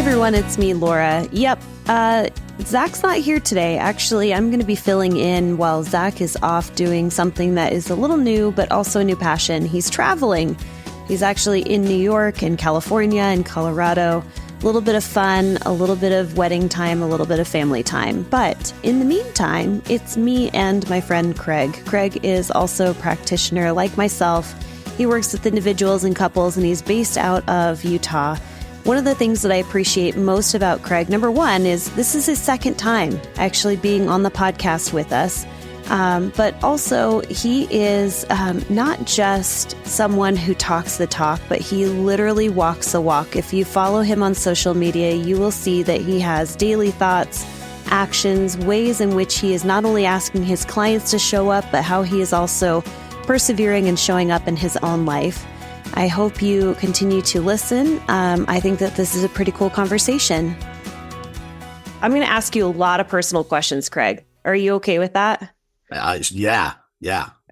everyone, it's me, Laura. Yep, Zach's not here today. Actually, I'm going to be filling in while Zach is off doing something that is a little new, but also a new passion. He's traveling. He's actually in New York and California and Colorado. A little bit of fun, a little bit of wedding time, a little bit of family time. But in the meantime, it's me and my friend Craig. Craig is also a practitioner like myself. He works with individuals and couples, and he's based out of Utah. One of the things that I appreciate most about Craig, number one, is this is his second time actually being on the podcast with us. But also, he is not just someone who talks the talk, but he literally walks the walk. If you follow him on social media, you will see that he has daily thoughts, actions, ways in which he is not only asking his clients to show up, but how he is also persevering and showing up in his own life. I hope you continue to listen. I think that this is a pretty cool conversation. I'm going to ask you a lot of personal questions, Craig. Are you okay with that? Yeah.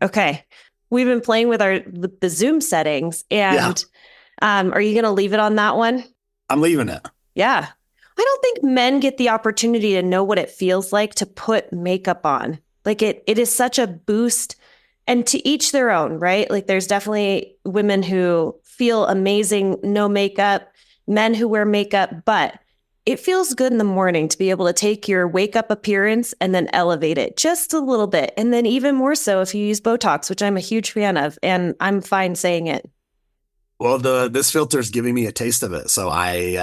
Okay. We've been playing with the Zoom settings, and are you going to leave it on that one? I'm leaving it. Yeah. I don't think men get the opportunity to know what it feels like to put makeup on. Like it is such a boost. And to each their own, right? Like there's definitely women who feel amazing, no makeup, men who wear makeup, but it feels good in the morning to be able to take your wake up appearance and then elevate it just a little bit. And then even more so if you use Botox, which I'm a huge fan of, and I'm fine saying it. Well, this filter is giving me a taste of it. So I'm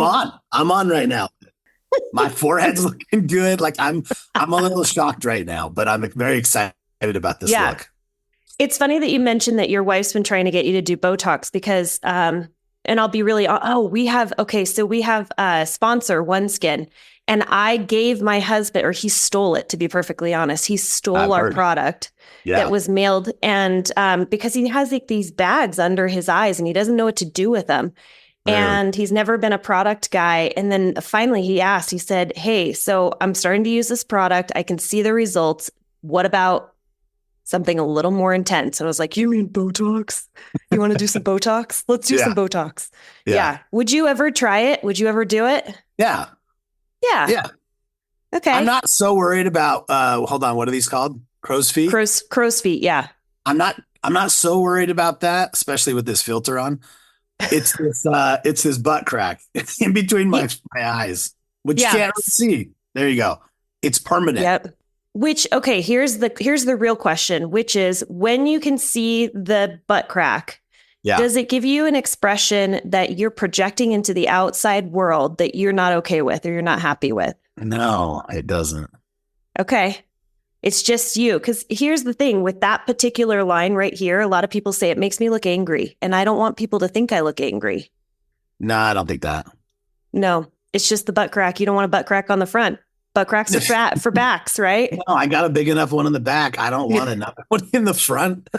on right now. My forehead's looking good. Like I'm a little shocked right now, but I'm very excited about this look. It's funny that you mentioned that your wife's been trying to get you to do Botox because, and I'll be really, we have a sponsor, OneSkin, and I gave my husband, or he stole it, to be perfectly honest. He stole our product that was mailed. And because he has like these bags under his eyes and he doesn't know what to do with them. Really? And he's never been a product guy. And then finally he said, hey, so I'm starting to use this product. I can see the results. What about something a little more intense? And I was like, you mean Botox? You want to do some Botox? Let's do some Botox. Yeah. Would you ever try it? Would you ever do it? Yeah. Okay. I'm not so worried about, hold on. What are these called? Crow's feet? Crow's feet. Yeah. I'm not so worried about that, especially with this filter on. It's this butt crack in between my eyes, which you can't see. There you go. It's permanent. Yep. Which, okay, here's the real question, which is when you can see the butt crack, does it give you an expression that you're projecting into the outside world that you're not okay with or you're not happy with? No, it doesn't. Okay. It's just you. Because here's the thing with that particular line right here, a lot of people say it makes me look angry. And I don't want people to think I look angry. No, I don't think that. No, it's just the butt crack. You don't want a butt crack on the front. Butt cracks are for backs, right? No, I got a big enough one in the back. I don't want another one in the front.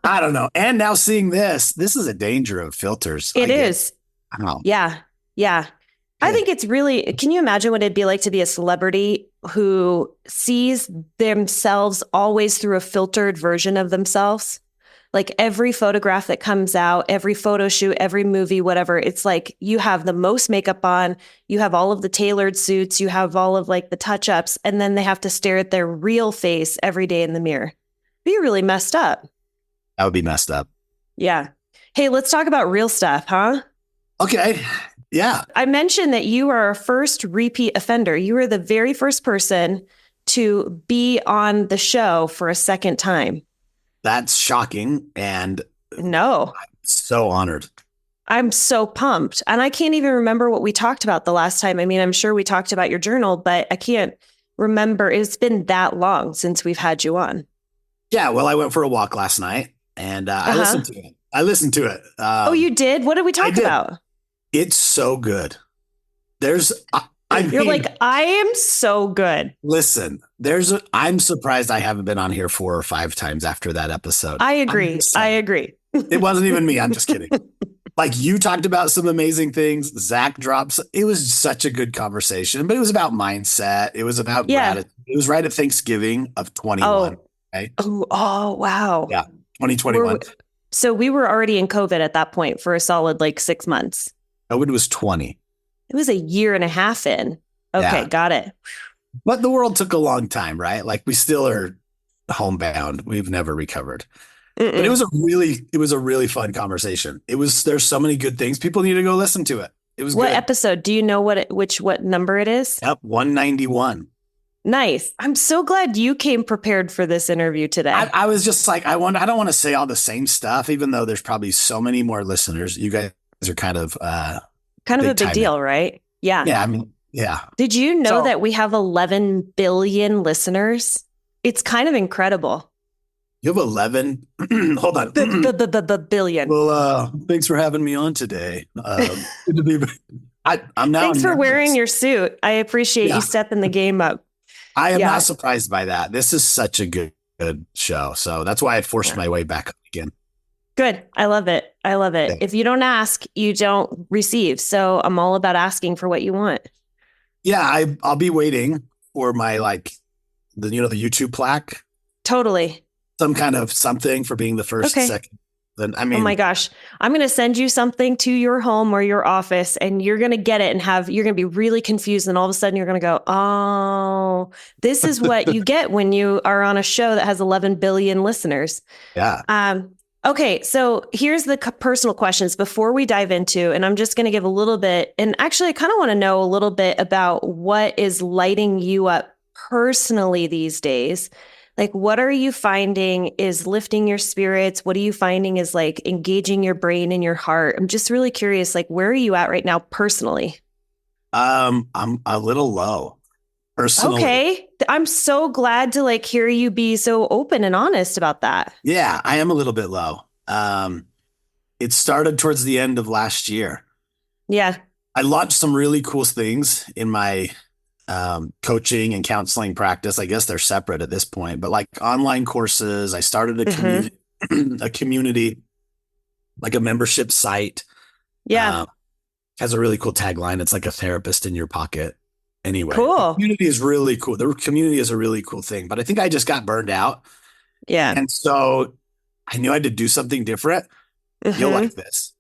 I don't know. And now seeing this is a danger of filters. It is. Wow. Yeah. I think it's really, can you imagine what it'd be like to be a celebrity who sees themselves always through a filtered version of themselves? Like every photograph that comes out, every photo shoot, every movie, whatever, it's like you have the most makeup on, you have all of the tailored suits, you have all of like the touch-ups, and then they have to stare at their real face every day in the mirror. Be really messed up. That would be messed up. Yeah. Hey, let's talk about real stuff, huh? Okay. Yeah. I mentioned that you are our first repeat offender. You were the very first person to be on the show for a second time. That's shocking. And no, I'm so honored. I'm so pumped. And I can't even remember what we talked about the last time. I mean, I'm sure we talked about your journal, but I can't remember. It's been that long since we've had you on. Yeah. Well, I went for a walk last night and I listened to it. Oh, you did? What did we talk about? It's so good. You're like, I am so good. Listen, I'm surprised I haven't been on here 4 or 5 times after that episode. I agree. It wasn't even me. I'm just kidding. Like you talked about some amazing things. Zach drops. It was such a good conversation, but it was about mindset. It was about gratitude. It was right at Thanksgiving of 21. Right? Oh, wow. Yeah. 2021. So we were already in COVID at that point for a solid 6 months. COVID was 20. It was a year and a half in. Okay, Yeah. got it. But the world took a long time, right? Like we still are homebound. We've never recovered. Mm-mm. But it was a really fun conversation. There's so many good things. People need to go listen to it. It was What good. episode? Do you know what number it is? Yep, 191. Nice. I'm so glad you came prepared for this interview today. I was just like, I don't want to say all the same stuff, even though there's probably so many more listeners. You guys are kind of a big deal, right? Yeah. Yeah, I mean, yeah. Did you know that we have 11 billion listeners? It's kind of incredible. You have 11? Hold on. Billion. Well, thanks for having me on today. Good to be. I'm now. Thanks for wearing your suit. I appreciate you stepping the game up. I am not surprised by that. This is such a good show. So that's why I forced my way back up again. Good. I love it. Thanks. If you don't ask, you don't receive. So I'm all about asking for what you want. Yeah, I'll be waiting for my the YouTube plaque. Totally. Some kind of something for being the first, second. Then I mean, oh my gosh, I'm going to send you something to your home or your office, and you're going to get it and you're going to be really confused. And all of a sudden you're going to go, oh, this is what you get when you are on a show that has 11 billion listeners. Yeah. Okay. So here's the personal questions before we dive into, and I'm just going to give a little bit. And actually I kind of want to know a little bit about what is lighting you up personally these days. Like, what are you finding is lifting your spirits? What are you finding is like engaging your brain and your heart? I'm just really curious, like, where are you at right now personally? I'm a little low personally. Okay. I'm so glad to hear you be so open and honest about that. Yeah, I am a little bit low. It started towards the end of last year. Yeah. I launched some really cool things in my coaching and counseling practice. I guess they're separate at this point, but online courses. I started a community, like a membership site. Yeah. Has a really cool tagline. It's like a therapist in your pocket. Anyway, cool. The community is really cool. The community is a really cool thing, but I think I just got burned out. Yeah. And so I knew I had to do something different. You'll like this.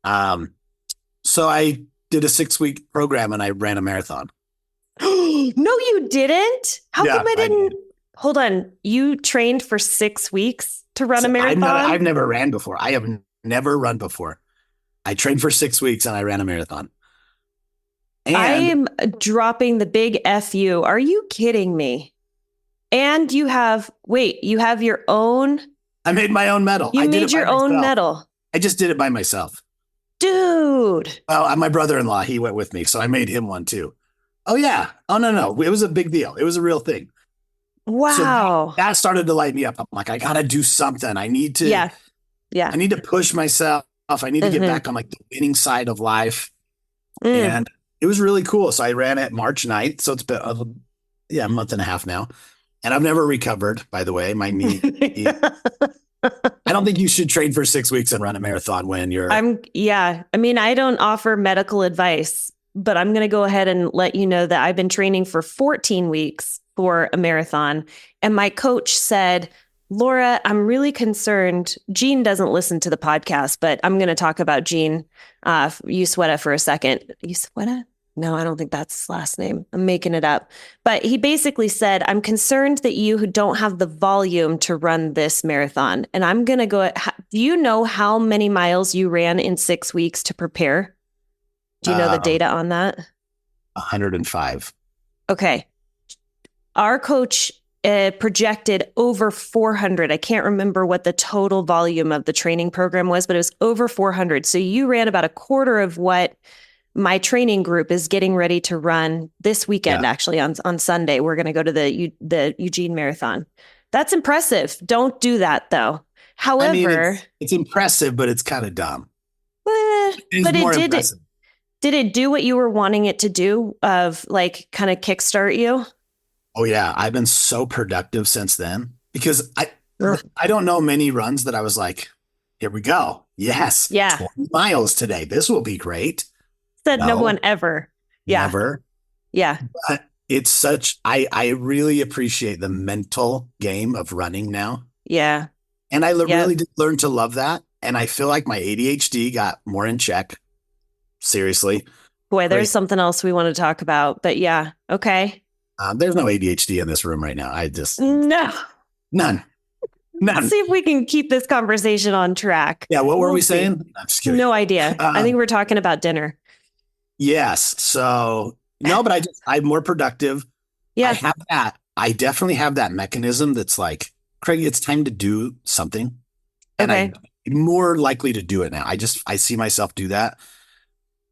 So I did a 6-week program and I ran a marathon. No, you didn't. How come I didn't? Hold on. You trained for 6 weeks to run a marathon? I've never ran before. I have never run before. I trained for 6 weeks and I ran a marathon. And I'm dropping the big FU. Are you kidding me? And you have your own. I made my own medal. You made your own medal. I just did it by myself. Dude. Well, my brother-in-law, he went with me, so I made him one too. Oh, yeah. Oh, no. It was a big deal. It was a real thing. Wow. So that started to light me up. I'm like, I got to do something. I need to. Yeah. I need to push myself. I need to get back on the winning side of life. And it was really cool. So I ran it March 9th. So it's been a month and a half now. And I've never recovered, by the way. My knee. I don't think you should train for 6 weeks and run a marathon when you're. I mean, I don't offer medical advice, but I'm going to go ahead and let you know that I've been training for 14 weeks for a marathon. And my coach said, Laura, I'm really concerned. Gene doesn't listen to the podcast, but I'm going to talk about Gene Usueta for a second. Usueta? No, I don't think that's his last name. I'm making it up. But he basically said, I'm concerned that you don't have the volume to run this marathon. And I'm going to go. Do you know how many miles you ran in 6 weeks to prepare? Do you know the data on that? 105. Okay. Our coach projected over 400. I can't remember what the total volume of the training program was, but it was over 400. So you ran about a quarter of what my training group is getting ready to run this weekend. Actually, on Sunday, we're going to go to the Eugene Marathon. That's impressive. Don't do that though. However, it's impressive, but it's kind of dumb. But did it do what you were wanting it to do of kind of kickstart you? Oh yeah. I've been so productive since then because I don't know many runs that I was like, here we go. Yes. Yeah. 20 miles today. This will be great. Said no one ever. Yeah. Never. Yeah. But it's I really appreciate the mental game of running now. Yeah. And I really did learn to love that. And I feel like my ADHD got more in check. seriously. Boy, there's something else we want to talk about, but yeah. Okay. There's no ADHD in this room right now. None. Let's see if we can keep this conversation on track. Yeah. What were we saying? I'm just kidding. No idea. I think we're talking about dinner. Yes. So no, but I'm more productive. Yeah. I have that. I definitely have that mechanism that's like, Craig, it's time to do something. And I'm more likely to do it now. I see myself do that.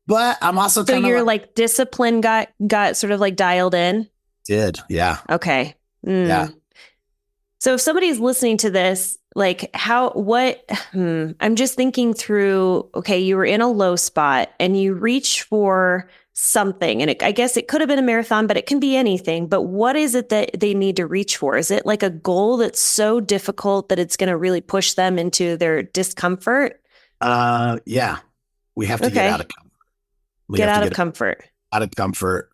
But I'm also so your like discipline got sort of like dialed in. Did. Yeah. Okay. Yeah. So if somebody's listening to this, like I'm just thinking through, okay, you were in a low spot and you reach for something. And I guess it could have been a marathon, but it can be anything. But what is it that they need to reach for? Is it like a goal that's so difficult that it's going to really push them into their discomfort? Yeah. We have to get out of comfort. Out of comfort.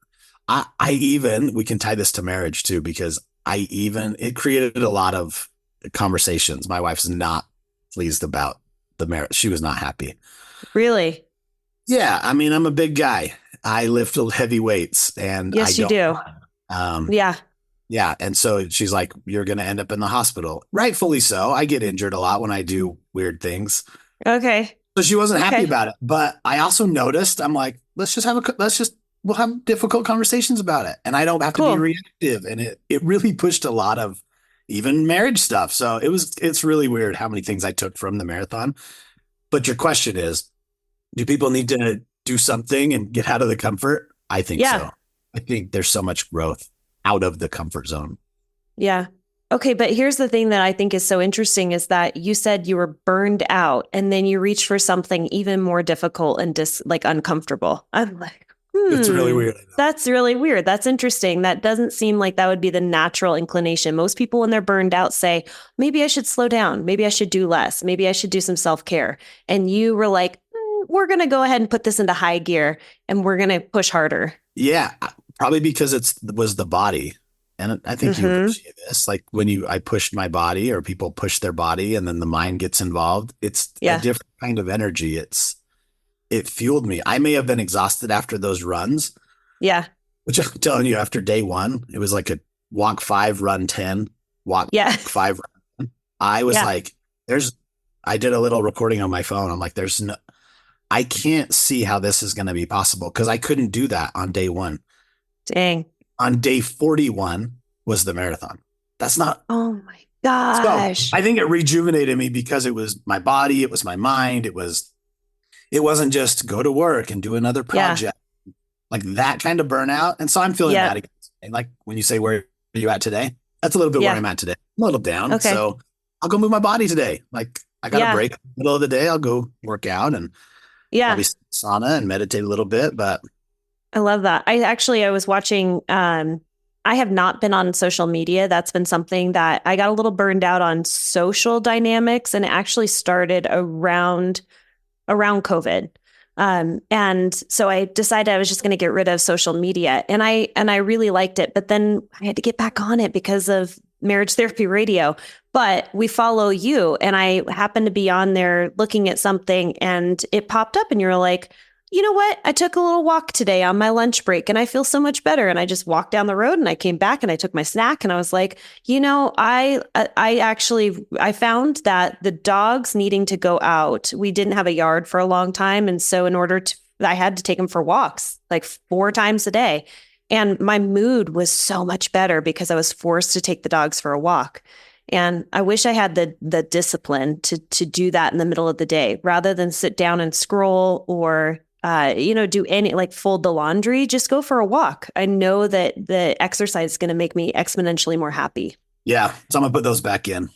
We can tie this to marriage too, because it created a lot of conversations. My wife's not pleased about the marriage. She was not happy. Really? Yeah. I mean, I'm a big guy. I lift heavy weights and yes, you do. Yeah. Yeah. And so she's like, you're going to end up in the hospital. Rightfully so. I get injured a lot when I do weird things. Okay. So she wasn't happy about it. But I also noticed, I'm like, we'll have difficult conversations about it. And I don't have to be reactive. And it really pushed a lot of even marriage stuff. So it's really weird how many things I took from the marathon. But your question is, do people need to do something and get out of the comfort? I think so. I think there's so much growth out of the comfort zone. Yeah. Okay. But here's the thing that I think is so interesting is that you said you were burned out and then you reached for something even more difficult and uncomfortable. I'm like, It's really weird. That's really weird. That's interesting. That doesn't seem like that would be the natural inclination. Most people, when they're burned out, say, maybe I should slow down. Maybe I should do less. Maybe I should do some self-care. And you were like, we're going to go ahead and put this into high gear and we're going to push harder. Yeah, probably because it was the body. And I think you appreciate this. Like when I pushed my body or people push their body and then the mind gets involved, it's a different kind of energy. It fueled me. I may have been exhausted after those runs. Yeah. Which I'm telling you, after day one, it was like a walk 5, run 10, walk 5, run 10. I was like, I did a little recording on my phone. I'm like, I can't see how this is going to be possible because I couldn't do that on day one. Dang. On day 41 was the marathon. That's not. Oh my gosh. So I think it rejuvenated me because it was my body. It was my mind. It wasn't just go to work and do another project, like that kind of burnout. And so I'm feeling that again. And like when you say, where are you at today? That's a little bit where I'm at today. I'm a little down. Okay. So I'll go move my body today. Like I got a break in the middle of the day. I'll go work out and probably sauna and meditate a little bit, but I love that. I was watching, I have not been on social media. That's been something that I got a little burned out on social dynamics, and it actually started around COVID. And so I decided I was just going to get rid of social media, and I really liked it, but then I had to get back on it because of Marriage Therapy Radio. But we follow you, and I happened to be on there looking at something and it popped up and you were like, you know what? I took a little walk today on my lunch break and I feel so much better. And I just walked down the road and I came back and I took my snack and I was like, I found that the dogs needing to go out, we didn't have a yard for a long time. And so I had to take them for walks like 4 times a day. And my mood was so much better because I was forced to take the dogs for a walk. And I wish I had the discipline to do that in the middle of the day rather than sit down and scroll or do any like fold the laundry. Just go for a walk. I know that the exercise is going to make me exponentially more happy. Yeah. So I'm going to put those back in.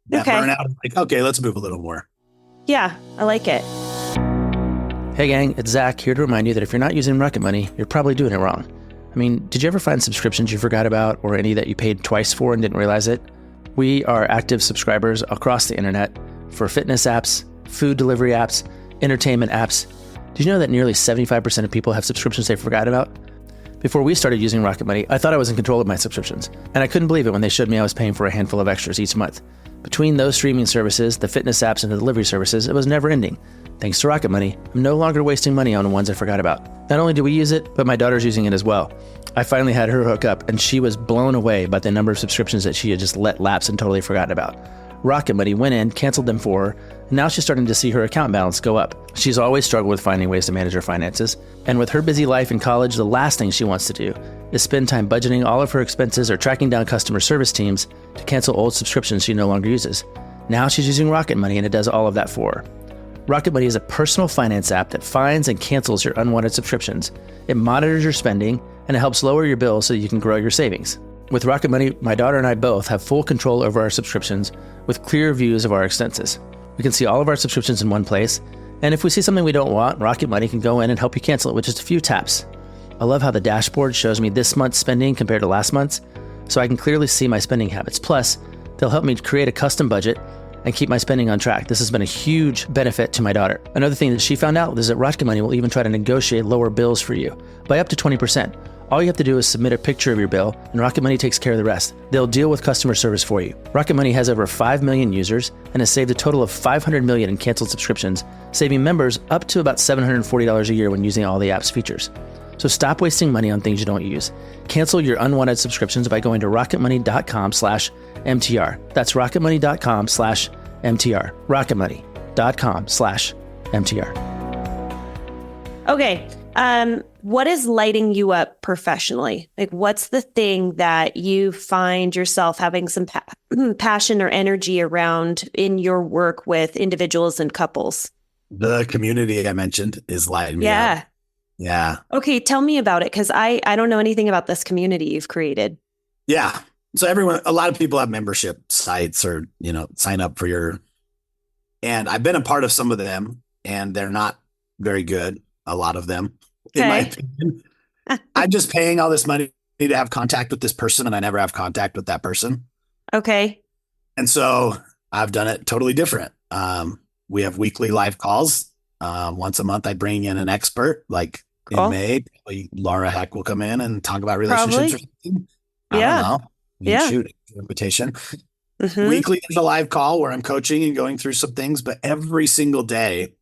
That burnout, like, okay, let's move a little more. Yeah, I like it. Hey gang, it's Zach here to remind you that if you're not using Rocket Money, you're probably doing it wrong. I mean, did you ever find subscriptions you forgot about or any that you paid twice for and didn't realize it? We are active subscribers across the internet for fitness apps, food delivery apps, entertainment apps. Did you know that nearly 75% of people have subscriptions they forgot about? Before we started using Rocket Money, I thought I was in control of my subscriptions, and I couldn't believe it when they showed me I was paying for a handful of extras each month. Between those streaming services, the fitness apps, and the delivery services, it was never ending. Thanks to Rocket Money, I'm no longer wasting money on the ones I forgot about. Not only do we use it, but my daughter's using it as well. I finally had her hook up, and she was blown away by the number of subscriptions that she had just let lapse and totally forgotten about. Rocket Money went in, canceled them for her, and now she's starting to see her account balance go up. She's always struggled with finding ways to manage her finances, and with her busy life in college, the last thing she wants to do is spend time budgeting all of her expenses or tracking down customer service teams to cancel old subscriptions she no longer uses. Now she's using Rocket Money, and it does all of that for her. Rocket Money is a personal finance app that finds and cancels your unwanted subscriptions. It monitors your spending, and it helps lower your bills so you can grow your savings. With Rocket Money, my daughter and I both have full control over our subscriptions with clear views of our expenses. We can see all of our subscriptions in one place, and if we see something we don't want, Rocket Money can go in and help you cancel it with just a few taps. I love how the dashboard shows me this month's spending compared to last month's, so I can clearly see my spending habits. Plus, they'll help me create a custom budget and keep my spending on track. This has been a huge benefit to my daughter. Another thing that she found out is that Rocket Money will even try to negotiate lower bills for you by up to 20%. All you have to do is submit a picture of your bill, and Rocket Money takes care of the rest. They'll deal with customer service for you. Rocket Money has over 5 million users and has saved a total of $500 million in canceled subscriptions, saving members up to about $740 a year when using all the app's features. So stop wasting money on things you don't use. Cancel your unwanted subscriptions by going to rocketmoney.com/MTR. That's rocketmoney.com/MTR. rocketmoney.com/MTR. Okay. What is lighting you up professionally? Like, what's the thing that you find yourself having some passion or energy around in your work with individuals and couples? The community I mentioned is lighting me up. Yeah. Okay. Tell me about it. Cause I don't know anything about this community you've created. Yeah. So a lot of people have membership sites or, sign up for and I've been a part of some of them and they're not very good. A lot of them, in my opinion. I'm just paying all this money to have contact with this person and I never have contact with that person. Okay. And so I've done it totally different. We have weekly live calls. Once a month, I bring in an expert, like in May, Laura Heck will come in and talk about relationships or something. I don't know. Shoot, invitation. Mm-hmm. Weekly is a live call where I'm coaching and going through some things, but every single day,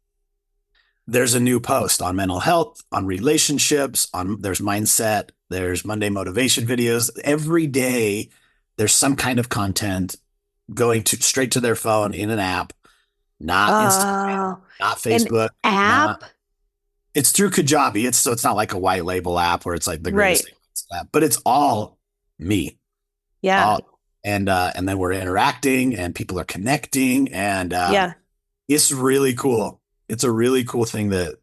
there's a new post on mental health, on relationships, there's mindset, there's Monday motivation videos. Every day there's some kind of content going straight to their phone in an app, not Instagram, not Facebook. An app? It's through Kajabi. It's not like a white label app where it's like the greatest thing app, but it's all me. Yeah. And then we're interacting and people are connecting and it's really cool. It's a really cool thing that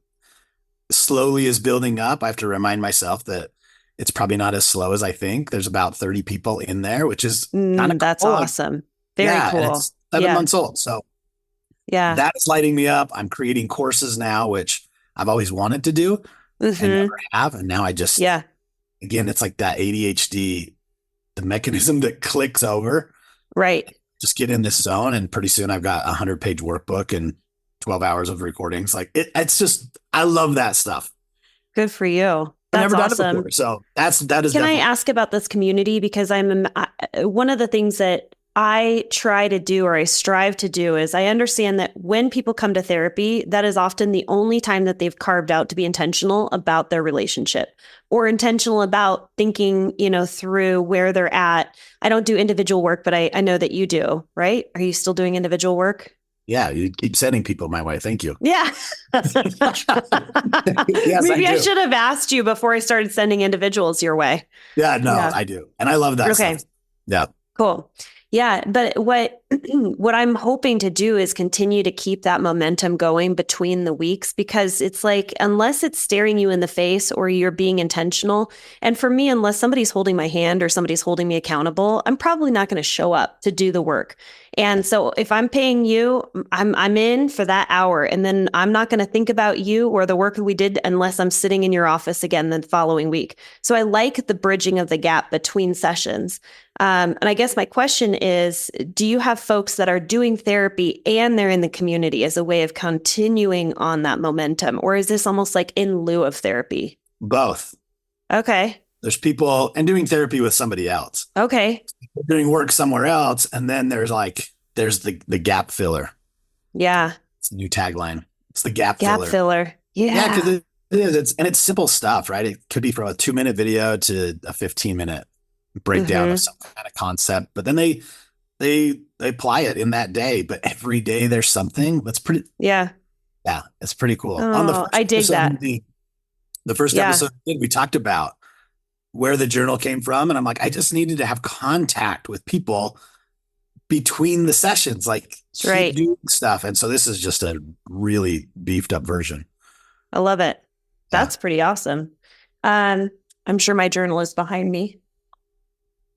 slowly is building up. I have to remind myself that it's probably not as slow as I think. There's about 30 people in there, which is kind of that's awesome. Very cool. And it's 7 months old. So that is lighting me up. I'm creating courses now, which I've always wanted to do and never have. And now I just, again, it's like that ADHD, the mechanism that clicks over. Right. Just get in this zone. And pretty soon I've got 100-page workbook and 12 hours of recordings. Like it's just, I love that stuff. Good for you. That's I've never done it before. So that is. Can I ask about this community? Because one of the things that I try to do or I strive to do is I understand that when people come to therapy, that is often the only time that they've carved out to be intentional about their relationship or intentional about thinking, through where they're at. I don't do individual work, but I know that you do, right? Are you still doing individual work? Yeah, you keep sending people my way. Thank you. Yeah. Yes, Maybe I should have asked you before I started sending individuals your way. Yeah, no, I do. And I love that stuff. Yeah. Cool. Yeah. But what I'm hoping to do is continue to keep that momentum going between the weeks, because it's like, unless it's staring you in the face or you're being intentional. And for me, unless somebody's holding my hand or somebody's holding me accountable, I'm probably not going to show up to do the work. And so if I'm paying you, I'm in for that hour, and then I'm not going to think about you or the work that we did unless I'm sitting in your office again the following week. So I like the bridging of the gap between sessions. And I guess my question is, do you have folks that are doing therapy and they're in the community as a way of continuing on that momentum? Or is this almost like in lieu of therapy? Both. Okay. There's people and doing therapy with somebody else. Okay. Doing work somewhere else. And then there's the gap filler. Yeah. It's a new tagline. It's the gap Gap filler. Yeah. Yeah, because it is. It's simple stuff, right? It could be from a 2-minute video to a 15-minute breakdown of some kind of concept. But then they apply it in that day. But every day there's something that's pretty. Yeah. Yeah, it's pretty cool. Oh, I dig that. The first episode we talked about where the journal came from. And I'm like, I just needed to have contact with people between the sessions, like keep doing stuff. And so this is just a really beefed up version. I love it. That's pretty awesome. I'm sure my journal is behind me.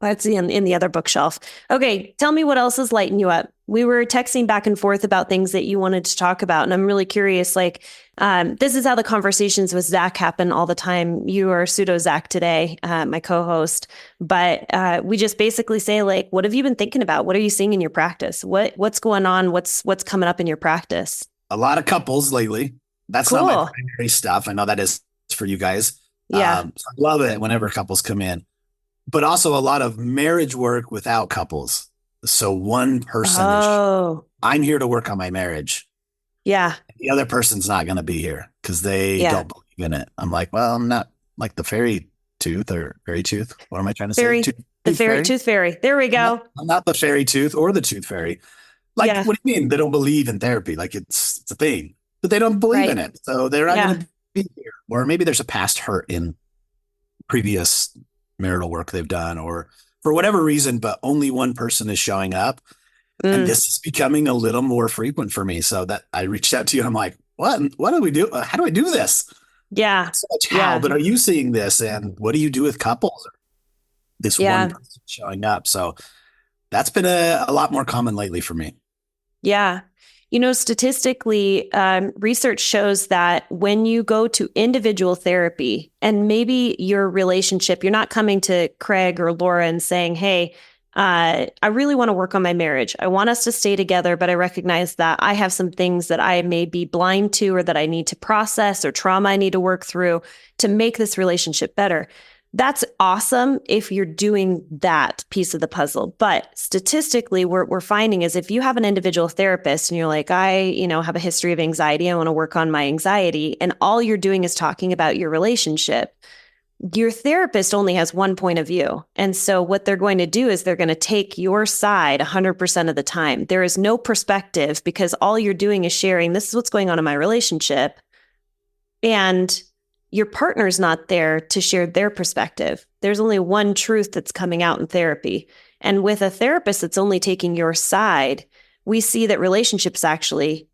That's in the other bookshelf. Okay, tell me what else is lighting you up. We were texting back and forth about things that you wanted to talk about, and I'm really curious. Like, this is how the conversations with Zach happen all the time. You are pseudo Zach today, my co-host, but we just basically say, like, what have you been thinking about? What are you seeing in your practice? What's going on? What's coming up in your practice? A lot of couples lately. That's cool. Not my primary stuff. I know that is for you guys. Yeah, so I love it whenever couples come in. But also a lot of marriage work without couples. So one person, I'm here to work on my marriage. Yeah. The other person's not going to be here because they don't believe in it. I'm like, well, I'm not like the fairy tooth. What am I trying to say? Tooth fairy. There we go. I'm not the fairy tooth or the tooth fairy. Like, what do you mean? They don't believe in therapy. Like it's a thing, but they don't believe in it. So they're not going to be here. Or maybe there's a past hurt in previous marital work they've done, or for whatever reason, but only one person is showing up. And this is becoming a little more frequent for me. So that I reached out to you and I'm like, what do we do? How do I do this? Yeah. So much how, but are you seeing this? And what do you do with couples? This one person showing up. So that's been a lot more common lately for me. Yeah. You know, statistically, research shows that when you go to individual therapy and maybe your relationship, you're not coming to Craig or Laura and saying, hey, I really want to work on my marriage. I want us to stay together, but I recognize that I have some things that I may be blind to or that I need to process or trauma I need to work through to make this relationship better. That's awesome if you're doing that piece of the puzzle. But statistically, we're finding is if you have an individual therapist and you're like, I have a history of anxiety, I want to work on my anxiety, and all you're doing is talking about your relationship, your therapist only has one point of view. And so what they're going to do is they're going to take your side 100% of the time. There is no perspective because all you're doing is sharing, this is what's going on in my relationship. And your partner's not there to share their perspective. There's only one truth that's coming out in therapy. And with a therapist that's only taking your side, we see that relationships actually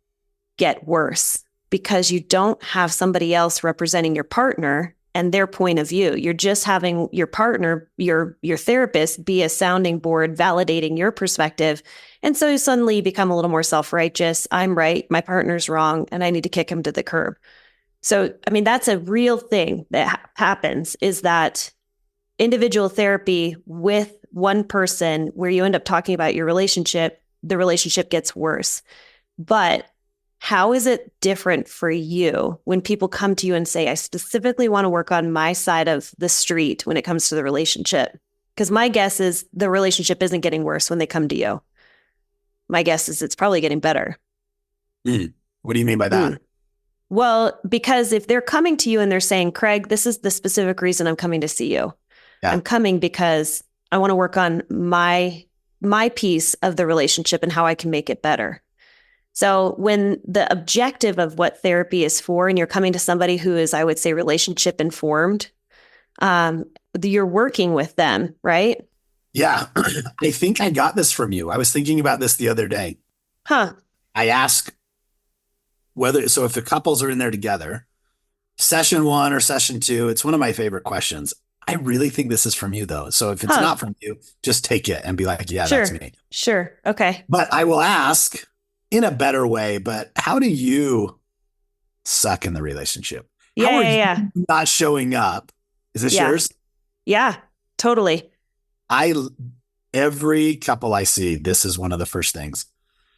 get worse because you don't have somebody else representing your partner and their point of view. You're just having your partner, your therapist, be a sounding board, validating your perspective. And so you suddenly become a little more self-righteous. I'm right, my partner's wrong, and I need to kick him to the curb. So, I mean, that's a real thing that happens is that individual therapy with one person where you end up talking about your relationship, the relationship gets worse. But how is it different for you when people come to you and say, I specifically want to work on my side of the street when it comes to the relationship? Because my guess is the relationship isn't getting worse when they come to you. My guess is it's probably getting better. What do you mean by that? Well, because if they're coming to you and they're saying, Craig, this is the specific reason I'm coming to see you. Yeah. I'm coming because I want to work on my piece of the relationship and how I can make it better. So when the objective of what therapy is for, and you're coming to somebody who is, I would say, relationship informed, you're working with them, right? Yeah. I think I got this from you. I was thinking about this the other day. I ask if the couples are in there together, session 1 or session 2, it's one of my favorite questions. I really think this is from you though. So if it's not from you, just take it and be like, yeah, sure. That's me. Sure. Okay. But I will ask in a better way, but how do you suck in the relationship? How are you not showing up? Is this yours? Yeah, totally. Every couple I see, this is one of the first things.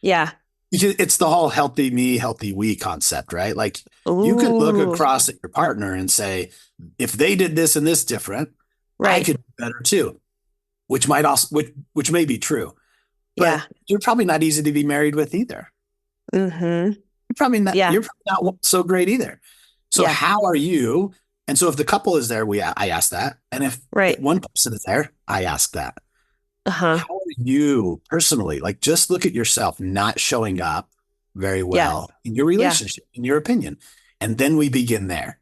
Yeah. It's the whole healthy me, healthy we concept, right? Like you could look across at your partner and say, if they did this and this different, I could do better too, which might also, which may be true, but you're probably not easy to be married with either. Mm-hmm. You're probably not so great either. So how are you? And so if the couple is there, I ask that. And if one person is there, I ask that. How are you personally? Like, just look at yourself not showing up very well in your relationship, in your opinion. And then we begin there.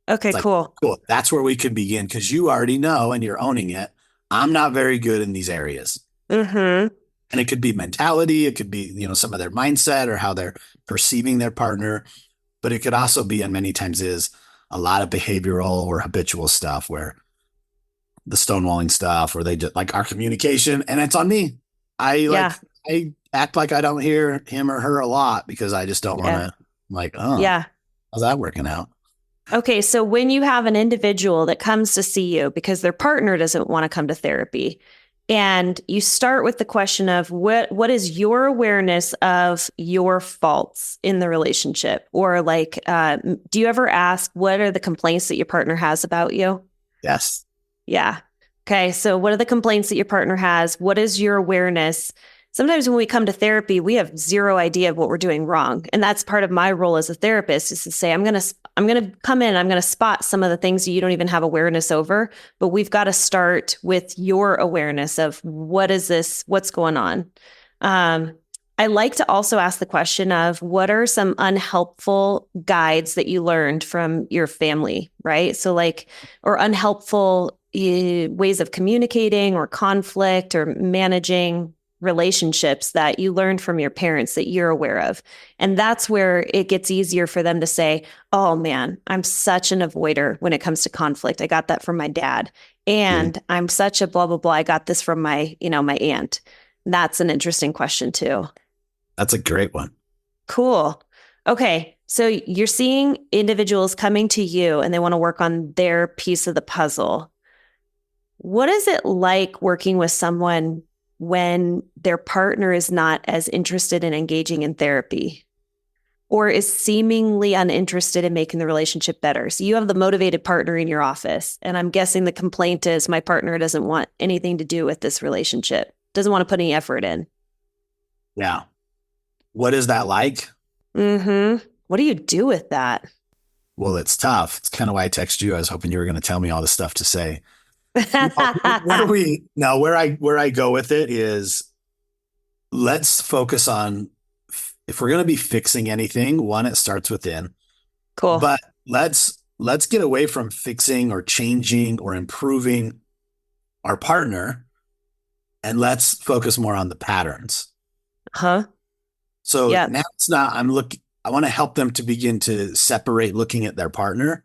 Okay, cool. That's where we can begin, because you already know and you're owning it. I'm not very good in these areas. Mm-hmm. And it could be mentality. It could be, some of their mindset or how they're perceiving their partner. But it could also be, and many times is, a lot of behavioral or habitual stuff, where the stonewalling stuff, or they just like our communication, and it's on me. I act like I don't hear him or her a lot because I just don't want to how's that working out? Okay. So when you have an individual that comes to see you because their partner doesn't want to come to therapy, and you start with the question of what is your awareness of your faults in the relationship? Or do you ever ask, what are the complaints that your partner has about you? Yes. Yeah. Okay. So what are the complaints that your partner has? What is your awareness? Sometimes when we come to therapy, we have zero idea of what we're doing wrong. And that's part of my role as a therapist, is to say, I'm going to come in, I'm going to spot some of the things that you don't even have awareness over, but we've got to start with your awareness of what's going on. I like to also ask the question of, what are some unhelpful guides that you learned from your family, right? So or unhelpful ways of communicating or conflict or managing relationships that you learned from your parents that you're aware of. And that's where it gets easier for them to say, oh man, I'm such an avoider when it comes to conflict. I got that from my dad. And I'm such a blah, blah, blah. I got this from my aunt. That's an interesting question too. That's a great one. Cool. Okay. So you're seeing individuals coming to you and they want to work on their piece of the puzzle. What is it like working with someone when their partner is not as interested in engaging in therapy, or is seemingly uninterested in making the relationship better? So you have the motivated partner in your office, and I'm guessing the complaint is, my partner doesn't want anything to do with this relationship, doesn't want to put any effort in. Yeah. What is that like? Mm-hmm. What do you do with that? Well, it's tough. It's kind of why I texted you. I was hoping you were going to tell me all the stuff to say. Where I go with it is, let's focus on, if we're going to be fixing anything, one, it starts within. Cool. But let's get away from fixing or changing or improving our partner, and let's focus more on the patterns. So now it's not, I want to help them to begin to separate looking at their partner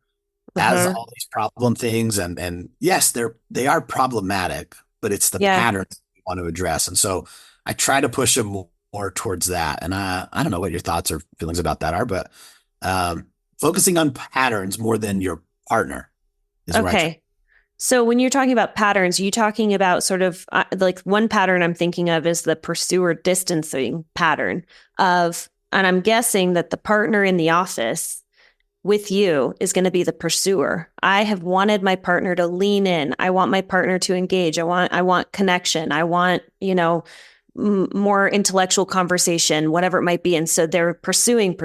as all these problem things. And yes, they are problematic, but it's the patterns we want to address. And so I try to push them more towards that. And I don't know what your thoughts or feelings about that are, but focusing on patterns more than your partner is okay. So when you're talking about patterns, are you talking about sort of like, one pattern I'm thinking of is the pursuer distancing pattern of, and I'm guessing that the partner in the office with you is going to be the pursuer. I have wanted my partner to lean in. I want my partner to engage. I want connection. I want, more intellectual conversation, whatever it might be. And so they're pursuing.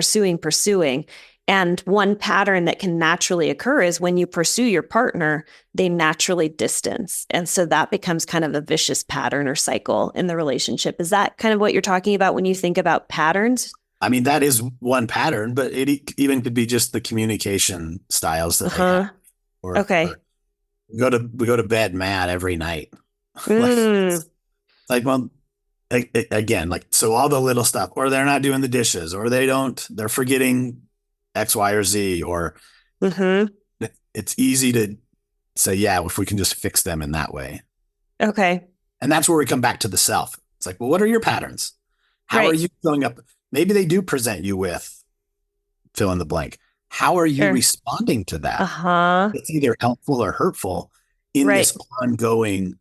And one pattern that can naturally occur is, when you pursue your partner, they naturally distance. And so that becomes kind of a vicious pattern or cycle in the relationship. Is that kind of what you're talking about when you think about patterns? I mean, that is one pattern, but it even could be just the communication styles that they have. Or we go to bed mad every night. Again, so all the little stuff, or they're not doing the dishes, or they're forgetting X, Y, or Z, or it's easy to say, if we can just fix them in that way. Okay. And that's where we come back to the self. It's like, well, what are your patterns? How are you showing up? Maybe they do present you with fill in the blank. How are you responding to that? It's either helpful or hurtful in this ongoing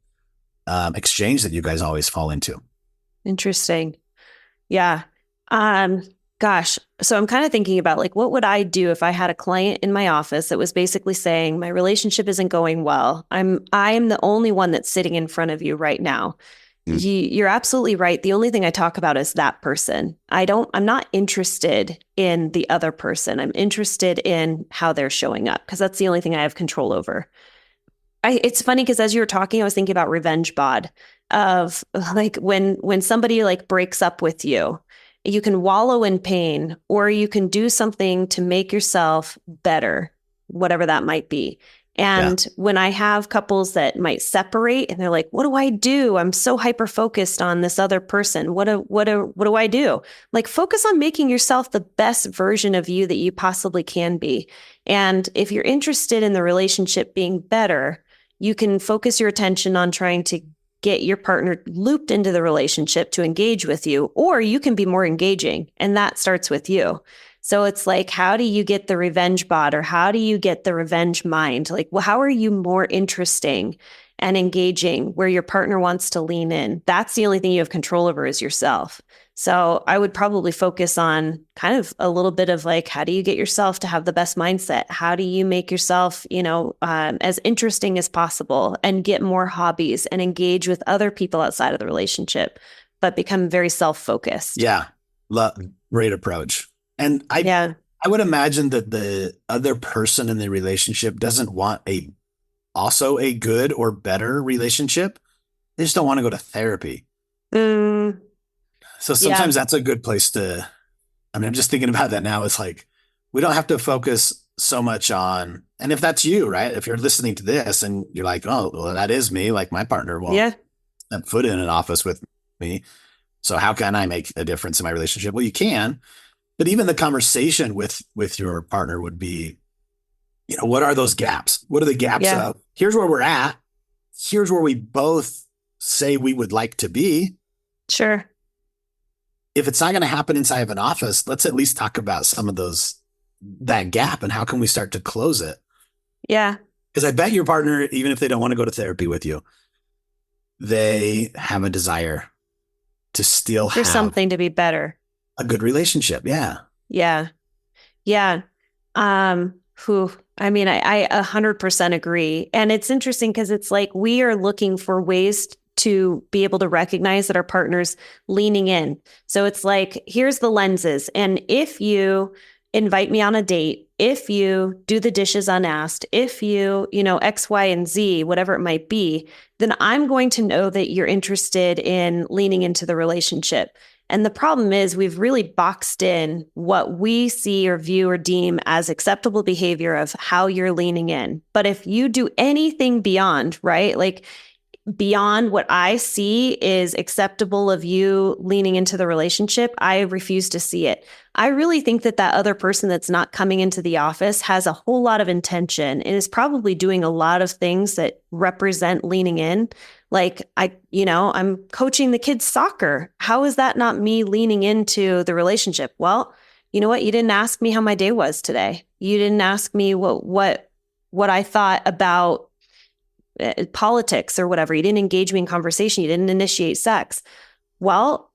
exchange that you guys always fall into. Interesting. Yeah. Gosh. So I'm kind of thinking about like, what would I do if I had a client in my office that was basically saying my relationship isn't going well? I am the only one that's sitting in front of you right now. You're absolutely right. The only thing I talk about is that person. I'm not interested in the other person. I'm interested in how they're showing up because that's the only thing I have control over. It's funny because as you were talking, I was thinking about revenge bod of like when somebody like breaks up with you, you can wallow in pain or you can do something to make yourself better, whatever that might be. And when I have couples that might separate and they're like, what do I do? I'm so hyper focused on this other person. What do I do? Like focus on making yourself the best version of you that you possibly can be. And if you're interested in the relationship being better, you can focus your attention on trying to get your partner looped into the relationship to engage with you, or you can be more engaging. And that starts with you. So it's like, how do you get the revenge bot or how do you get the revenge mind? Like, well, how are you more interesting and engaging where your partner wants to lean in? That's the only thing you have control over is yourself. So I would probably focus on kind of a little bit of like, how do you get yourself to have the best mindset? How do you make yourself, as interesting as possible and get more hobbies and engage with other people outside of the relationship, but become very self-focused? Yeah. Great approach. And I would imagine that the other person in the relationship doesn't want also a good or better relationship. They just don't want to go to therapy. So sometimes that's a good place I'm just thinking about that now. It's like, we don't have to focus so much on, and if that's you, right? If you're listening to this and you're like, oh, well, that is me, like my partner won't step foot in an office with me. So how can I make a difference in my relationship? Well, you can. But even the conversation with your partner would be, what are those gaps? What are the gaps of, here's where we're at. Here's where we both say we would like to be. Sure. If it's not going to happen inside of an office, let's at least talk about some of that gap and how can we start to close it? Yeah. Because I bet your partner, even if they don't want to go to therapy with you, they have a desire to still have something to be better. A good relationship. Yeah. Yeah. Yeah. I 100% agree. And it's interesting because it's like we are looking for ways to be able to recognize that our partner's leaning in. So it's like, here's the lenses. And if you invite me on a date, if you do the dishes unasked, if you, X, Y, and Z, whatever it might be, then I'm going to know that you're interested in leaning into the relationship. And the problem is we've really boxed in what we see or view or deem as acceptable behavior of how you're leaning in. But if you do anything beyond, right, like beyond what I see is acceptable of you leaning into the relationship, I refuse to see it. I really think that other person that's not coming into the office has a whole lot of intention and is probably doing a lot of things that represent leaning in. Like I'm coaching the kids' soccer. How is that not me leaning into the relationship? Well, you know what? You didn't ask me how my day was today. You didn't ask me what I thought about politics or whatever. You didn't engage me in conversation. You didn't initiate sex. Well,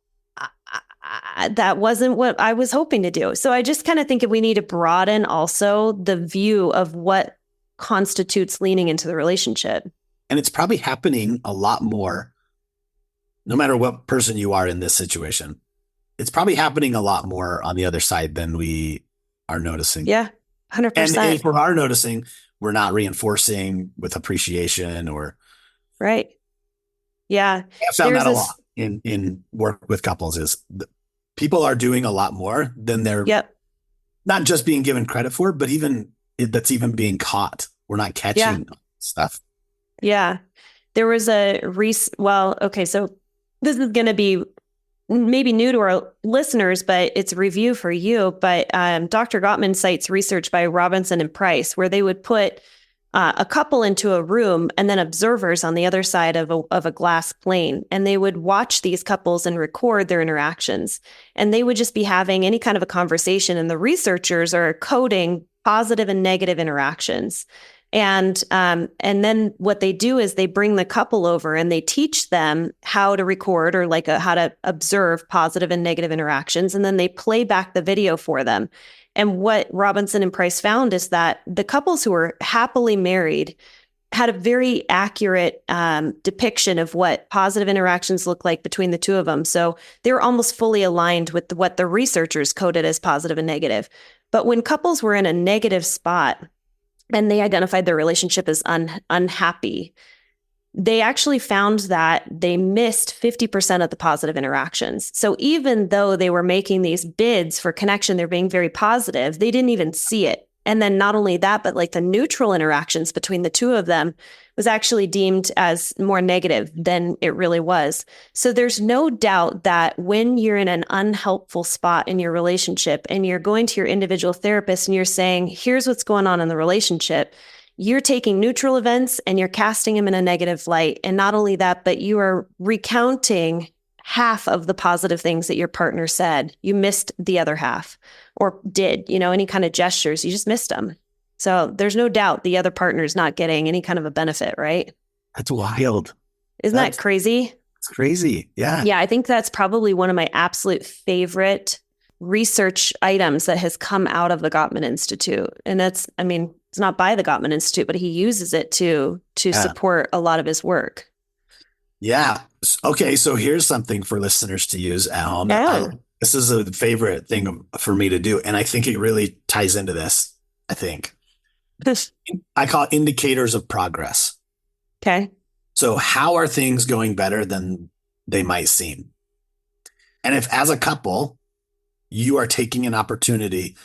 that wasn't what I was hoping to do. So I just kind of think we need to broaden also the view of what constitutes leaning into the relationship. And it's probably happening a lot more, no matter what person you are in this situation. It's probably happening a lot more on the other side than we are noticing. Yeah, 100%. And if we are noticing, we're not reinforcing with appreciation or. Right. Yeah. I found that a lot in work with couples is people are doing a lot more than they're not just being given credit for, but that's even being caught. We're not catching stuff. Yeah. There was so this is going to be maybe new to our listeners, but it's a review for you. But Dr. Gottman cites research by Robinson and Price, where they would put a couple into a room and then observers on the other side of a glass plane. And they would watch these couples and record their interactions. And they would just be having any kind of a conversation. And the researchers are coding positive and negative interactions. And then what they do is they bring the couple over and they teach them how to record or how to observe positive and negative interactions. And then they play back the video for them. And what Robinson and Price found is that the couples who were happily married had a very accurate depiction of what positive interactions look like between the two of them. So they were almost fully aligned with what the researchers coded as positive and negative. But when couples were in a negative spot, and they identified their relationship as unhappy, they actually found that they missed 50% of the positive interactions. So even though they were making these bids for connection, they're being very positive, they didn't even see it. And then not only that, but the neutral interactions between the two of them was actually deemed as more negative than it really was. So there's no doubt that when you're in an unhelpful spot in your relationship and you're going to your individual therapist and you're saying, here's what's going on in the relationship, you're taking neutral events and you're casting them in a negative light. And not only that, but you are recounting half of the positive things that your partner said. You missed the other half or did, any kind of gestures, you just missed them. So there's no doubt the other partner is not getting any kind of a benefit, right? That's wild. Isn't that crazy? It's crazy. Yeah. Yeah. I think that's probably one of my absolute favorite research items that has come out of the Gottman Institute. And it's not by the Gottman Institute, but he uses it to support a lot of his work. Yeah. Okay. So here's something for listeners to use at home. Yeah. This is a favorite thing for me to do. And I think it really ties into this, I think. I call it indicators of progress. Okay. So how are things going better than they might seem? And if as a couple, you are taking an opportunity,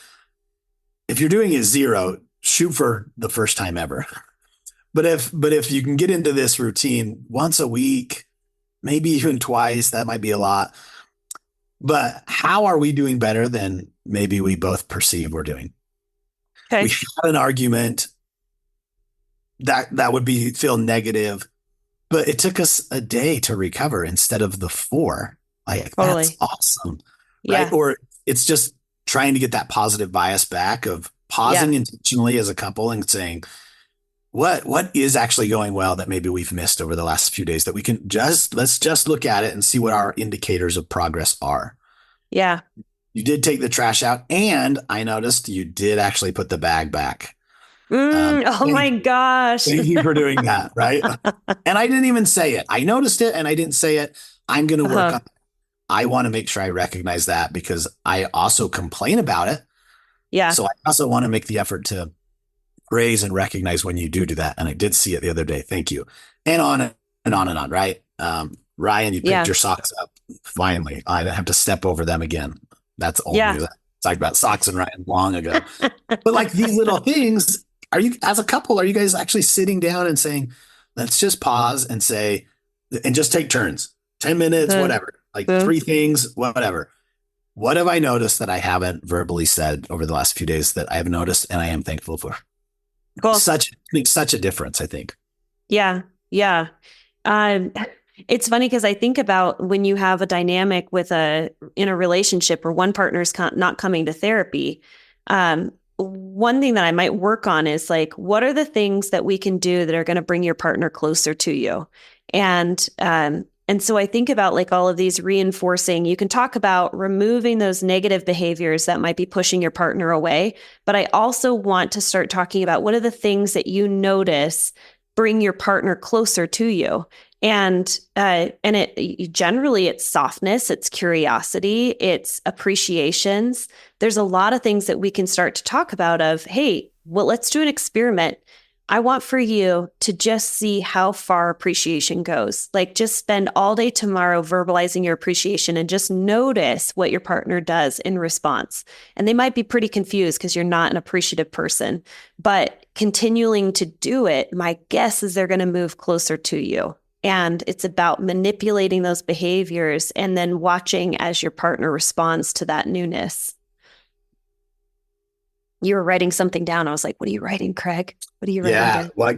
if you're doing it 0, shoot for the first time ever. But if you can get into this routine once a week, maybe even twice, that might be a lot. But how are we doing better than maybe we both perceive we're doing? Okay. We had an argument that would feel negative, but it took us a day to recover instead of the 4. Totally. That's awesome. Yeah. Right. Or it's just trying to get that positive bias back of pausing intentionally as a couple and saying, what is actually going well that maybe we've missed over the last few days that we can let's just look at it and see what our indicators of progress are. Yeah. You did take the trash out, and I noticed you did actually put the bag back. Oh my gosh. Thank you for doing that. Right. And I didn't even say it. I noticed it and I didn't say it. I'm going to work on it. I want to make sure I recognize that because I also complain about it. Yeah. So I also want to make the effort to praise and recognize when you do that. And I did see it the other day. Thank you. And on and on and on. Right. Ryan, you picked your socks up. Finally, I didn't have to step over them again. That's all. Yeah. Talked about socks and Ryan long ago. But these little things, are you, as a couple, are you guys actually sitting down and saying, let's just pause and say, and just take turns, 10 minutes, whatever, 3 things, whatever. What have I noticed that I haven't verbally said over the last few days that I have noticed and I am thankful for? Cool. Such a difference, I think. Yeah. Yeah. It's funny because I think about when you have a dynamic in a relationship where one partner's not coming to therapy. One thing that I might work on is what are the things that we can do that are going to bring your partner closer to you? And so I think about all of these reinforcing, you can talk about removing those negative behaviors that might be pushing your partner away. But I also want to start talking about what are the things that you notice bring your partner closer to you. And it generally it's softness, it's curiosity, it's appreciations. There's a lot of things that we can start to talk about of, hey, well, let's do an experiment. I want for you to just see how far appreciation goes. Just spend all day tomorrow verbalizing your appreciation and just notice what your partner does in response. And they might be pretty confused because you're not an appreciative person, but continuing to do it, my guess is they're going to move closer to you. And it's about manipulating those behaviors and then watching as your partner responds to that newness. You were writing something down. I was like, what are you writing, Craig? What are you writing? Yeah. What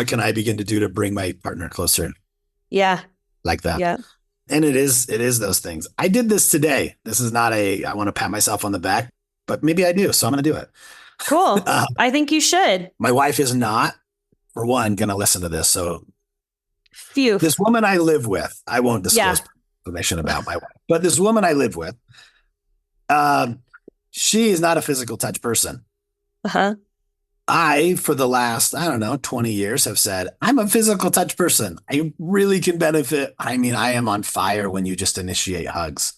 can I begin to do to bring my partner closer? Yeah. Like that. Yeah. And it is those things. I did this today. This is not I want to pat myself on the back, but maybe I do. So I'm going to do it. Cool. I think you should. My wife is not for one, going to listen to this. So Phew. this woman I live with, I won't disclose information about my wife, but this woman I live with, she is not a physical touch person. Uh-huh. I, for the last, 20 years have said, I'm a physical touch person. I really can benefit. I mean, I am on fire when you just initiate hugs.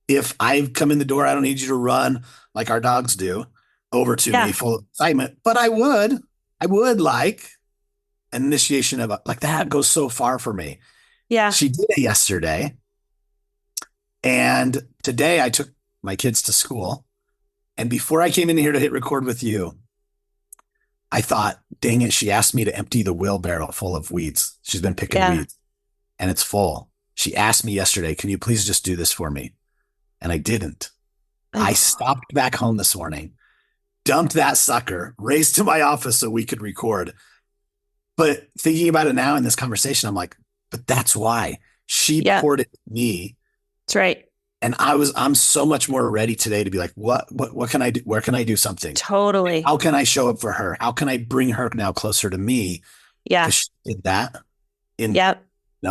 If I come in the door, I don't need you to run like our dogs do over to me full of excitement, but I would like an initiation of like that goes so far for me. Yeah. She did it yesterday. And today I took my kids to school. And before I came in here to hit record with you, I thought, dang it, she asked me to empty the wheelbarrow full of weeds. She's been picking weeds and it's full. She asked me yesterday, can you please just do this for me? And I didn't. I stopped back home this morning, dumped that sucker, raced to my office so we could record. But thinking about it now in this conversation, I'm like, but that's why she poured it to me. That's right. And I'm so much more ready today to be like, what can I do? Where can I do something? Totally. How can I show up for her? How can I bring her now closer to me? Yeah. She did that.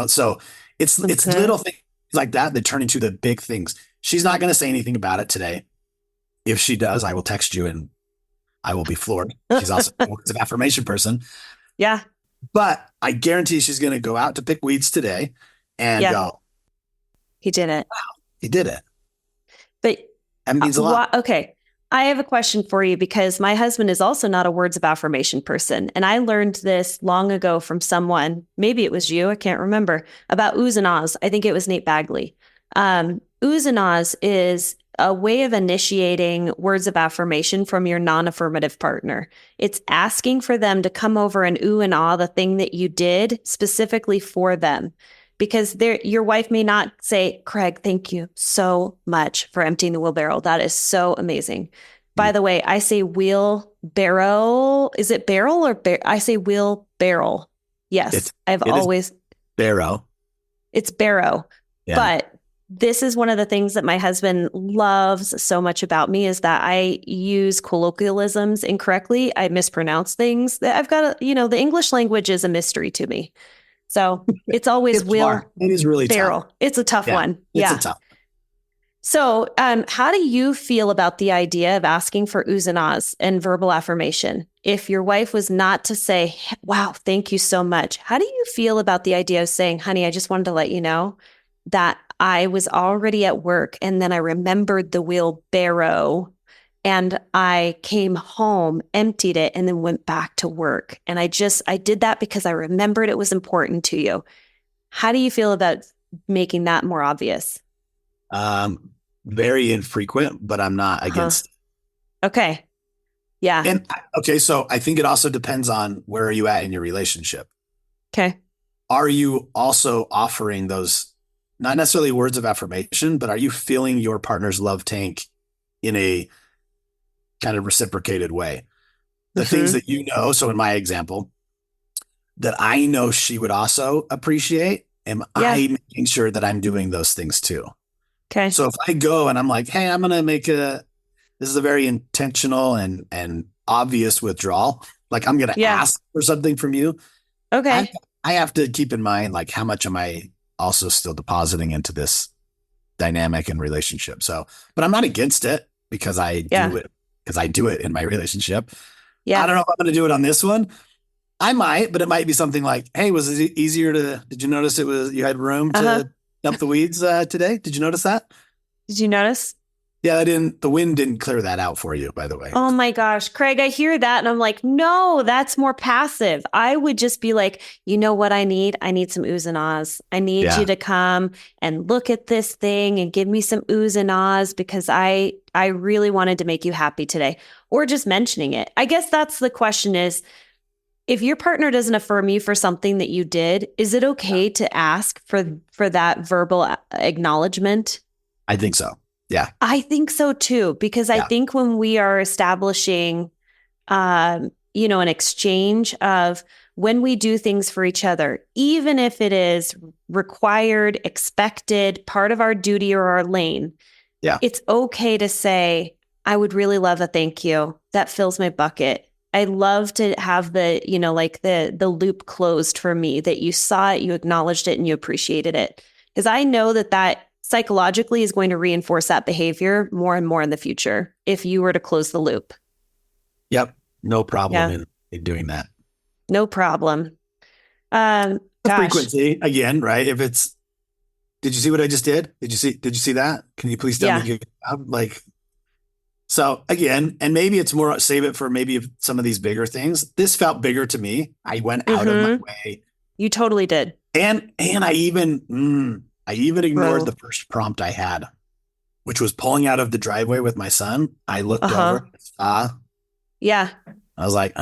So it's little things like that turn into the big things. She's not going to say anything about it today. If she does, I will text you and I will be floored. She's also a words of affirmation person. Yeah. But I guarantee she's going to go out to pick weeds today and go, he did it. Wow, he did it. But that means a lot. Okay. I have a question for you because my husband is also not a words of affirmation person. And I learned this long ago from someone, maybe it was you, I can't remember, about oohs and ahs. I think it was Nate Bagley. Oohs and ahs is a way of initiating words of affirmation from your non-affirmative partner. It's asking for them to come over and ooh and ah the thing that you did specifically for them. Because your wife may not say, Craig, thank you so much for emptying the wheelbarrow. That is so amazing. By the way, I say wheelbarrow. Is it barrel or I say wheelbarrow. Yes, I've always barrow. It's barrow. Yeah. But this is one of the things that my husband loves so much about me is that I use colloquialisms incorrectly. I mispronounce things. I've got the English language is a mystery to me. So it's always it is really barrel. Tough. It's a tough one. It's tough. So how do you feel about the idea of asking for oohs and ahs and verbal affirmation? If your wife was not to say, wow, thank you so much. How do you feel about the idea of saying, honey, I just wanted to let you know that I was already at work and then I remembered the wheelbarrow and I came home, emptied it, and then went back to work. And I did that because I remembered it was important to you. How do you feel about making that more obvious? Very infrequent, but I'm not against it. Okay. Yeah. And okay, so I think it also depends on where are you at in your relationship. Okay. Are you also offering those, not necessarily words of affirmation, but are you filling your partner's love tank in a kind of reciprocated way? The things that so in my example, that I know she would also appreciate, I making sure that I'm doing those things too. Okay. So if I go and I'm like, hey, I'm going to this is a very intentional and obvious withdrawal. Like I'm going to ask for something from you. Okay. I have to keep in mind, like, how much am I also still depositing into this dynamic and relationship? So, but I'm not against it because I do it in my relationship. Yeah. I don't know if I'm going to do it on this one. I might, but it might be something like, hey, was it easier did you notice you had room to dump the weeds today? Did you notice that? Did you notice? Yeah, the wind didn't clear that out for you, by the way. Oh my gosh, Craig, I hear that. And I'm like, no, that's more passive. I would just be like, you know what I need? I need some oohs and ahs. I need you to come and look at this thing and give me some oohs and ahs because I really wanted to make you happy today. Or just mentioning it. I guess that's the question is, if your partner doesn't affirm you for something that you did, is it okay to ask for that verbal acknowledgement? I think so. Yeah. I think so too, because I think when we are establishing, an exchange of when we do things for each other, even if it is required, expected, part of our duty or our lane, it's okay to say, I would really love a thank you. That fills my bucket. I love to have the, like the loop closed for me, that you saw it, you acknowledged it, and you appreciated it. Because I know that psychologically is going to reinforce that behavior more and more in the future if you were to close the loop. Yep. No problem in doing that. No problem. The frequency again, right? If it's, did you see what I just did? Did you see that? Can you please tell me? So again, and maybe it's more, save it for maybe some of these bigger things. This felt bigger to me. I went out of my way. You totally did. And I even ignored the first prompt I had, which was pulling out of the driveway with my son. I looked over, yeah. I was like,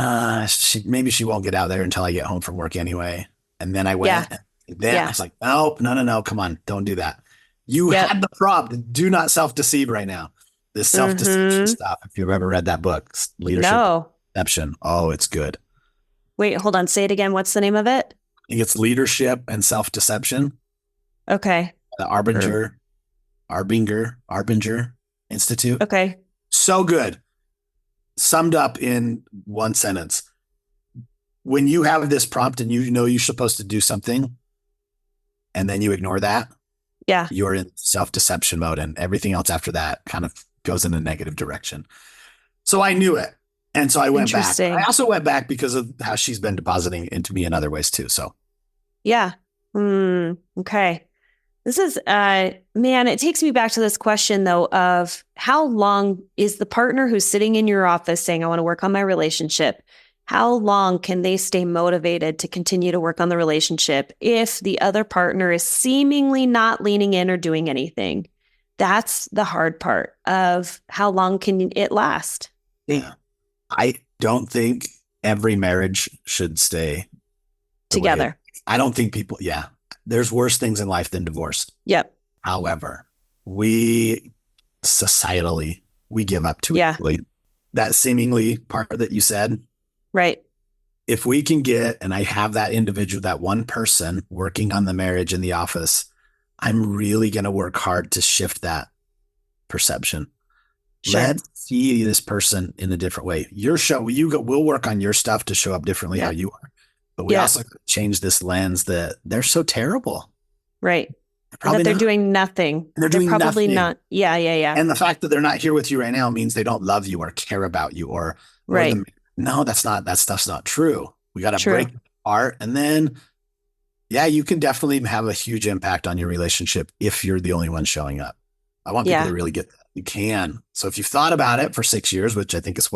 maybe she won't get out there until I get home from work anyway. And then I went, I was like, no, come on, don't do that. You had the prompt. Do not self-deceive right now. This self-deception stuff, if you've ever read that book, Leadership Deception. Oh, it's good. Wait, hold on. Say it again. What's the name of it? I think it's Leadership and Self-Deception. Okay. The Arbinger Institute. Okay. So good. Summed up in one sentence. When you have this prompt and you know you're supposed to do something, and then you ignore that, you're in self-deception mode, and everything else after that kind of goes in a negative direction. So I knew it. And so I went back. I also went back because of how she's been depositing into me in other ways too. So yeah. Okay. This is, man, it takes me back to this question though of how long is the partner who's sitting in your office saying, I want to work on my relationship, how long can they stay motivated to continue to work on the relationship if the other partner is seemingly not leaning in or doing anything? That's the hard part of how long can it last? Yeah. I don't think every marriage should stay together. I don't think people, there's worse things in life than divorce. Yep. However, we societally, we give up too early. That seemingly part that you said. Right. If we can get, and I have that individual, that one person working on the marriage in the office, I'm really going to work hard to shift that perception. Sure. Let's see this person in a different way. We'll work on your stuff to show up differently how you are. But we also change this lens that they're so terrible. Right. That they're doing nothing. They're probably nothing. Not. Yeah. And the fact that they're not here with you right now means they don't love you or care about you or no, that stuff's not true. We got to break it apart. And then, you can definitely have a huge impact on your relationship if you're the only one showing up. I want people to really get that. You can. So if you've thought about it for 6 years, which I think is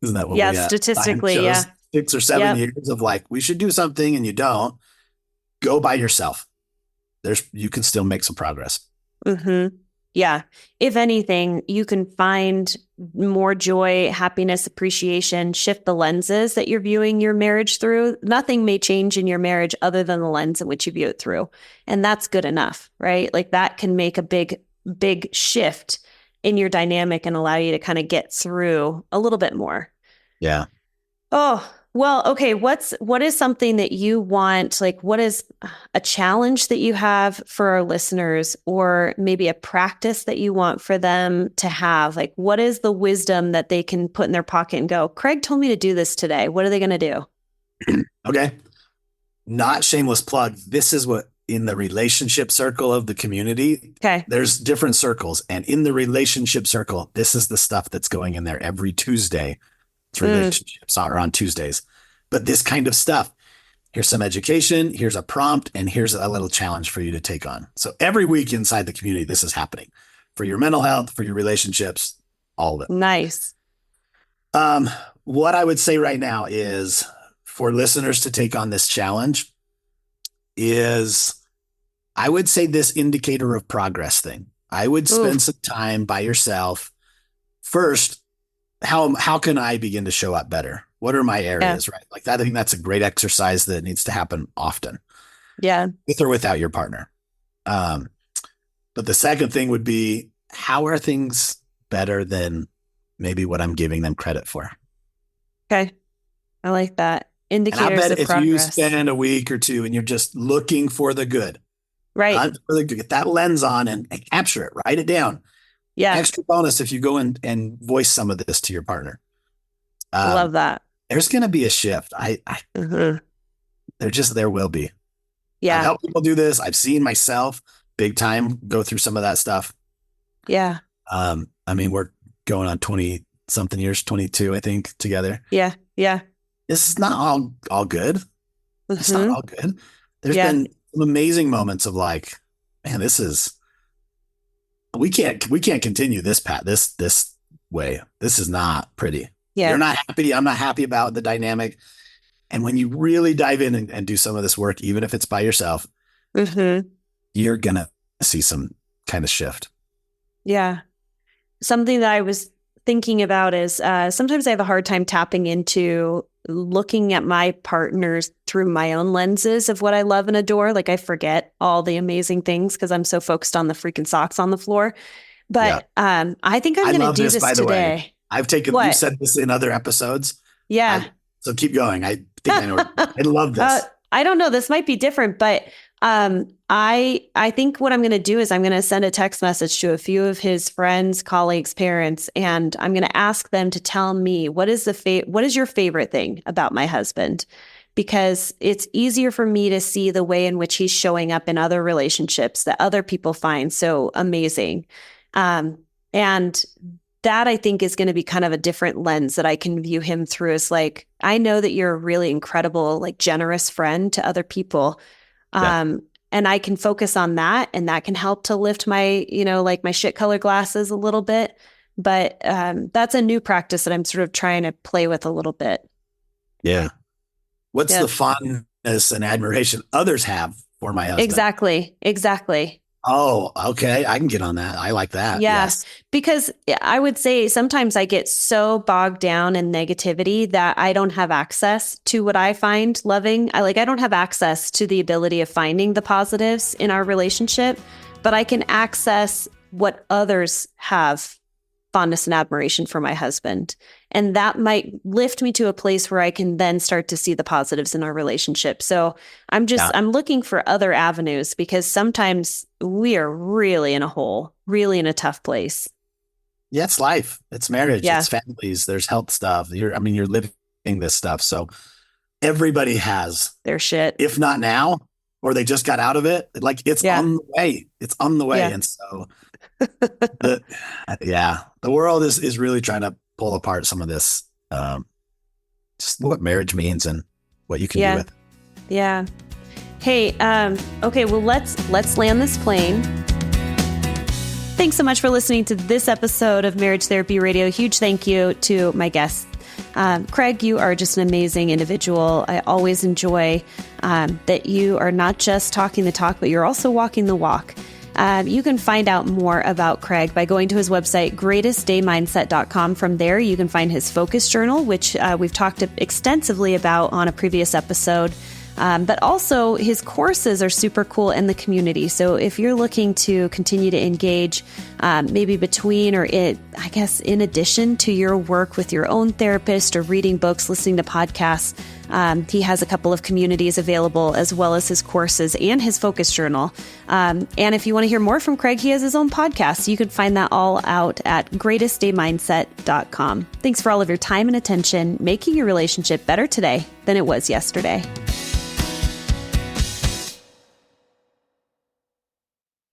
isn't that what we statistically, 6 or 7 years of like, we should do something and you don't, go by yourself. You can still make some progress. Mm-hmm. Yeah. If anything, you can find more joy, happiness, appreciation, shift the lenses that you're viewing your marriage through. Nothing may change in your marriage other than the lens in which you view it through. And that's good enough, right? Like that can make a big shift in your dynamic and allow you to kind of get through a little bit more. Yeah. Oh, well, okay. What is something that you want? Like, what is a challenge that you have for our listeners, or maybe a practice that you want for them to have? Like, what is the wisdom that they can put in their pocket and go, Craig told me to do this today. What are they going to do? Okay. Not shameless plug. This is what in the relationship circle of the community, there's different circles. And in the relationship circle, this is the stuff that's going in there every Tuesday. Relationships are on Tuesdays, but this kind of stuff, here's some education, here's a prompt, and here's a little challenge for you to take on. So every week inside the community, this is happening for your mental health, for your relationships, all of it. Nice. What I would say right now is for listeners to take on this challenge is, I would say this indicator of progress thing. I would spend some time by yourself. First, how can I begin to show up better? What are my areas, right? Like that, I think that's a great exercise that needs to happen often. Yeah. With or without your partner. But the second thing would be, how are things better than maybe what I'm giving them credit for? Okay. I like that. Indicators of progress. If you spend a week or two and you're just looking for the good, right? Get that lens on and capture it, write it down. Yeah. Extra bonus if you go and voice some of this to your partner. I love that. there's going to be a shift. There will be. Yeah. I've helped people do this. I've seen myself big time go through some of that stuff. Yeah. I mean, we're going on 20 something years, 22, I think, together. Yeah. Yeah. This is not all good. It's not all good. There's been some amazing moments of like, man, we can't continue this path, this way. This is not pretty. Yeah. You're not happy. I'm not happy about the dynamic. And when you really dive in and do some of this work, even if it's by yourself, you're going to see some kind of shift. Yeah. Something that I was thinking about is sometimes I have a hard time tapping into looking at my partners through my own lenses of what I love and adore. Like I forget all the amazing things because I'm so focused on the freaking socks on the floor. But I think I'm going to do this by today. The way. I've taken, you said this in other episodes. Yeah. So keep going. I think I know. I love this. I don't know. This might be different, but I think what I'm going to do is I'm going to send a text message to a few of his friends, colleagues, parents, and I'm going to ask them to tell me what is your favorite thing about my husband? Because it's easier for me to see the way in which he's showing up in other relationships that other people find so amazing. And that I think is going to be kind of a different lens that I can view him through as like, I know that you're a really incredible, like generous friend to other people. And I can focus on that and that can help to lift my, like my shit color glasses a little bit. But that's a new practice that I'm sort of trying to play with a little bit. Yeah. What's the fondness and admiration others have for my husband? Exactly. Oh, okay. I can get on that. I like that. Yeah. Yes. Because I would say sometimes I get so bogged down in negativity that I don't have access to what I find loving. I don't have access to the ability of finding the positives in our relationship, but I can access what others have fondness and admiration for my husband. And that might lift me to a place where I can then start to see the positives in our relationship. So I'm looking for other avenues because sometimes we are really in a hole, really in a tough place. Yeah, it's life. It's marriage. It's families. There's health stuff. You're living this stuff. So everybody has their shit. If not now, or they just got out of it. Like it's on the way. It's on the way. Yeah. And so the world is really trying to pull apart some of this, just what marriage means and what you can do with it. Yeah. Hey, okay, well, let's land this plane. Thanks so much for listening to this episode of Marriage Therapy Radio. Huge thank you to my guests. Craig, you are just an amazing individual. I always enjoy that you are not just talking the talk, but you're also walking the walk. You can find out more about Craig by going to his website, greatestdaymindset.com. From there, you can find his focus journal, which we've talked extensively about on a previous episode. But also his courses are super cool in the community. So if you're looking to continue to engage, maybe between or in addition to your work with your own therapist or reading books, listening to podcasts, he has a couple of communities available as well as his courses and his focus journal. And if you want to hear more from Craig, he has his own podcast. You can find that all out at greatestdaymindset.com. Thanks for all of your time and attention, making your relationship better today than it was yesterday.